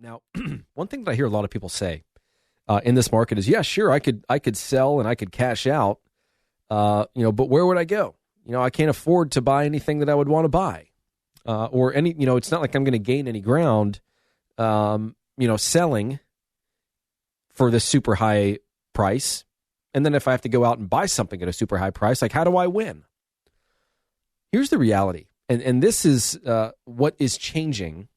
Now, one thing that I hear a lot of people say in this market is, yeah, sure, I could sell and I could cash out, but where would I go? I can't afford to buy anything that I would want to buy, or any, it's not like I'm going to gain any ground, selling for this super high price. And then if I have to go out and buy something at a super high price, like, how do I win? Here's the reality. And this is what is changing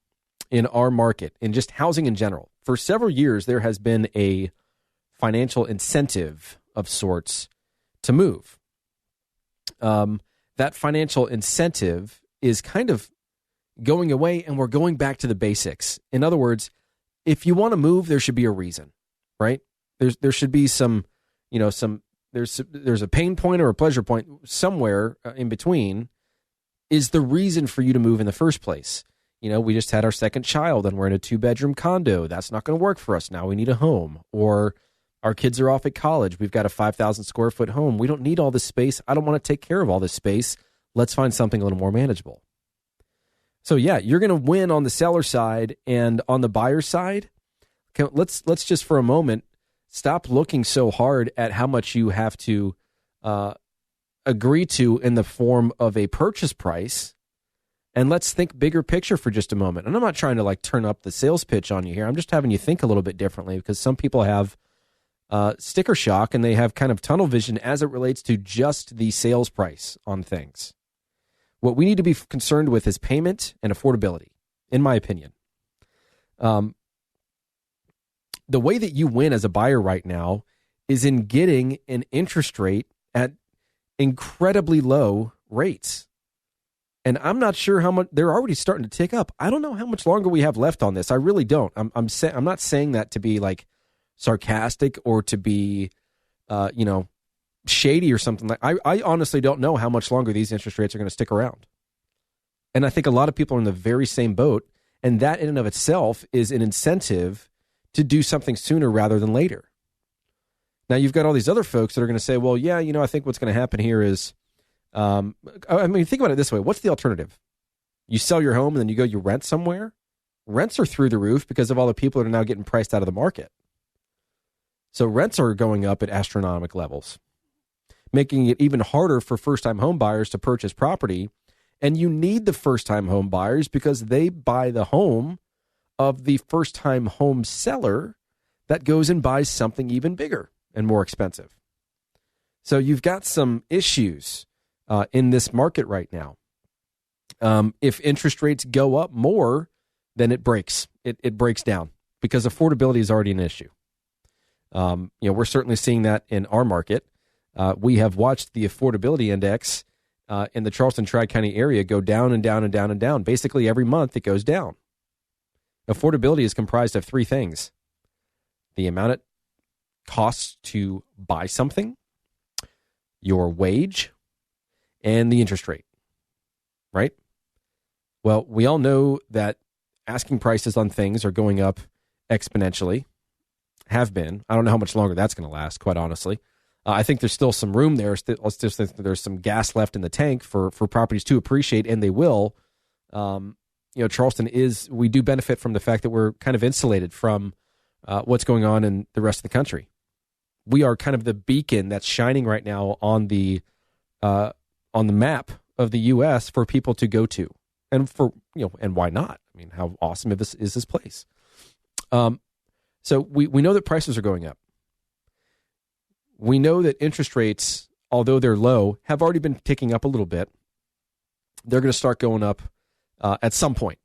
in our market, in just housing in general. For several years, there has been a financial incentive of sorts to move. That financial incentive is kind of going away, and we're going back to the basics. In other words, if you want to move, there should be a reason, right? There should be some, there's a pain point or a pleasure point somewhere in between is the reason for you to move in the first place. We just had our second child and we're in a 2-bedroom condo. That's not going to work for us now. We need a home. Or our kids are off at college. We've got a 5,000 square foot home. We don't need all this space. I don't want to take care of all this space. Let's find something a little more manageable. So yeah, you're going to win on the seller side, and on the buyer side, let's just for a moment stop looking so hard at how much you have to agree to in the form of a purchase price. And let's think bigger picture for just a moment. And I'm not trying to turn up the sales pitch on you here. I'm just having you think a little bit differently, because some people have sticker shock and they have kind of tunnel vision as it relates to just the sales price on things. What we need to be concerned with is payment and affordability, in my opinion. The way that you win as a buyer right now is in getting an interest rate at incredibly low rates. And I'm not sure how much they're already starting to tick up. I don't know how much longer we have left on this. I really don't. I'm not saying that to be sarcastic or to be, shady or something. I honestly don't know how much longer these interest rates are going to stick around. And I think a lot of people are in the very same boat. And that in and of itself is an incentive to do something sooner rather than later. Now you've got all these other folks that are going to say, well, yeah, I think what's going to happen here is, think about it this way. What's the alternative? You sell your home and then you rent somewhere. Rents are through the roof because of all the people that are now getting priced out of the market. So rents are going up at astronomical levels, making it even harder for first-time home buyers to purchase property. And you need the first-time home buyers because they buy the home of the first-time home seller that goes and buys something even bigger and more expensive. So you've got some issues in this market right now. If interest rates go up more, then it breaks. It breaks down because affordability is already an issue. We're certainly seeing that in our market. We have watched the affordability index in the Charleston Tri-County area go down and down and down and down. Basically, every month it goes down. Affordability is comprised of three things: the amount it costs to buy something, your wage, and the interest rate, right? Well, we all know that asking prices on things are going up exponentially, have been. I don't know how much longer that's going to last, quite honestly. I think there's still some room there. Let's just think there's some gas left in the tank for properties to appreciate, and they will. Charleston we do benefit from the fact that we're kind of insulated from what's going on in the rest of the country. We are kind of the beacon that's shining right now on the map of the U.S. for people to go to, and and why not? I mean, how awesome is this place? So we know that prices are going up. We know that interest rates, although they're low, have already been ticking up a little bit. They're going to start going up at some point.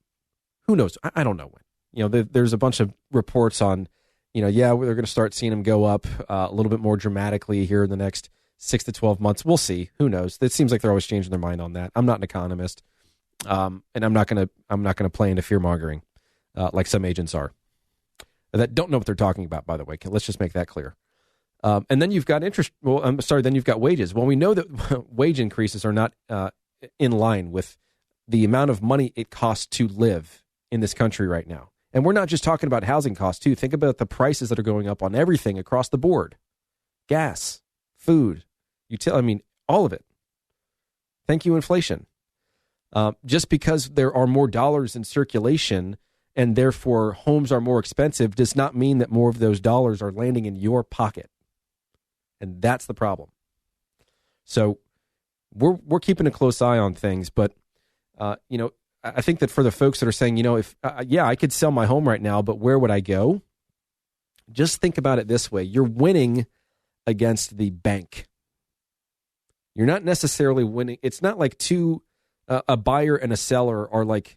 Who knows? I don't know when. There's a bunch of reports on, they're going to start seeing them go up a little bit more dramatically here in the next 6 to 12 months. We'll see. Who knows? It seems like they're always changing their mind on that. I'm not an economist, and I'm not going to play into fear mongering like some agents are that don't know what they're talking about. By the way, let's just make that clear. And then you've got then you've got wages. Well, we know that wage increases are not in line with the amount of money it costs to live in this country right now. And we're not just talking about housing costs, too. Think about the prices that are going up on everything across the board. Gas, food, all of it. Thank you, inflation. Just because there are more dollars in circulation and therefore homes are more expensive does not mean that more of those dollars are landing in your pocket. And that's the problem. So we're keeping a close eye on things, but I think that for the folks that are saying, if I could sell my home right now, but where would I go? Just think about it this way. You're winning against the bank. You're not necessarily winning. It's not like a buyer and a seller are like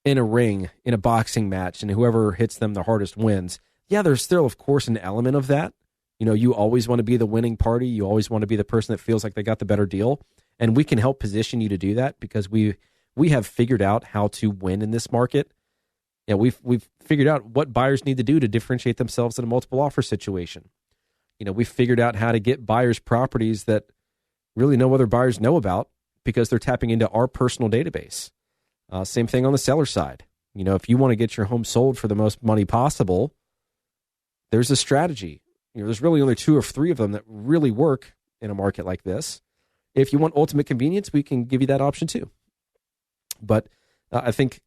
in a ring, in a boxing match, and whoever hits them the hardest wins. Yeah, there's still, of course, an element of that. You always want to be the winning party. You always want to be the person that feels like they got the better deal. And we can help position you to do that because we have figured out how to win in this market. Yeah, we've figured out what buyers need to do to differentiate themselves in a multiple offer situation. We've figured out how to get buyers properties that really no other buyers know about because they're tapping into our personal database. Same thing on the seller side. If you want to get your home sold for the most money possible, there's a strategy. There's really only 2 or 3 of them that really work in a market like this. If you want ultimate convenience, we can give you that option too. But I think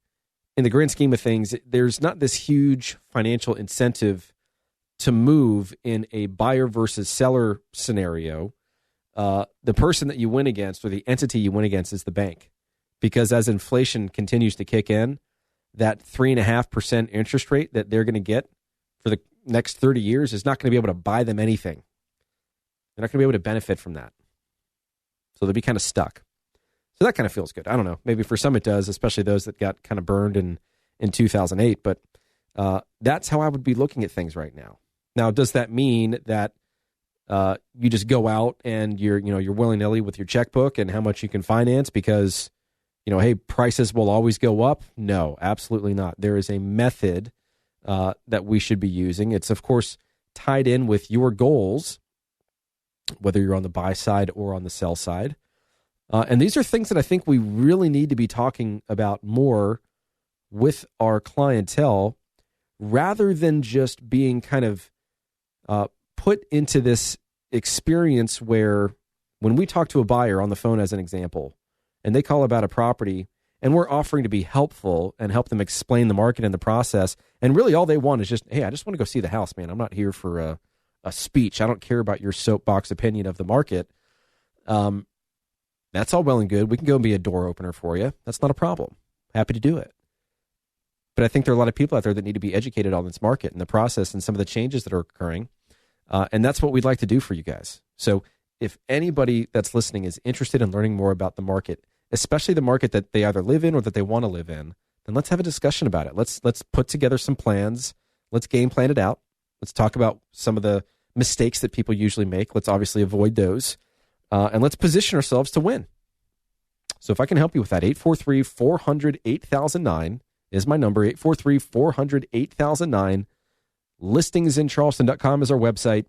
in the grand scheme of things, there's not this huge financial incentive to move in a buyer versus seller scenario. The person that you win against or the entity you win against is the bank. Because as inflation continues to kick in, that 3.5% interest rate that they're going to get for the next 30 years is not going to be able to buy them anything. They're not going to be able to benefit from that. So they'll be kind of stuck. So that kind of feels good. I don't know. Maybe for some it does, especially those that got kind of burned in 2008. But that's how I would be looking at things right now. Now, does that mean that you just go out and you're willy-nilly with your checkbook and how much you can finance because, hey, prices will always go up? No, absolutely not. There is a method that we should be using. It's, of course, tied in with your goals, whether you're on the buy side or on the sell side. And these are things that I think we really need to be talking about more with our clientele rather than just being kind of put into this experience where when we talk to a buyer on the phone, as an example, and they call about a property and we're offering to be helpful and help them explain the market and the process, and really all they want is just, hey, I just want to go see the house, man. I'm not here for a speech. I don't care about your soapbox opinion of the market. That's all well and good. We can go and be a door opener for you. That's not a problem. Happy to do it. But I think there are a lot of people out there that need to be educated on this market and the process and some of the changes that are occurring. And that's what we'd like to do for you guys. So if anybody that's listening is interested in learning more about the market, especially the market that they either live in or that they want to live in, then let's have a discussion about it. Let's put together some plans. Let's game plan it out. Let's talk about some of the mistakes that people usually make. Let's obviously avoid those. And let's position ourselves to win. So if I can help you with that, 843-400-8009 is my number, 843-400-8009. Listingsincharleston.com is our website.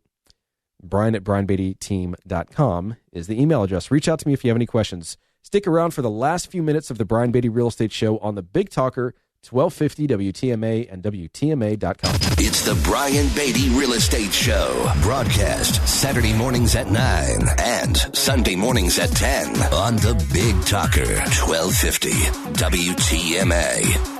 Brian at brianbeattyteam.com is the email address. Reach out to me if you have any questions. Stick around for the last few minutes of the Brian Beatty Real Estate Show on the Big Talker, 1250 WTMA and WTMA.com. It's the Brian Beatty Real Estate Show. Broadcast Saturday mornings at 9 and Sunday mornings at 10 on the Big Talker, 1250 WTMA.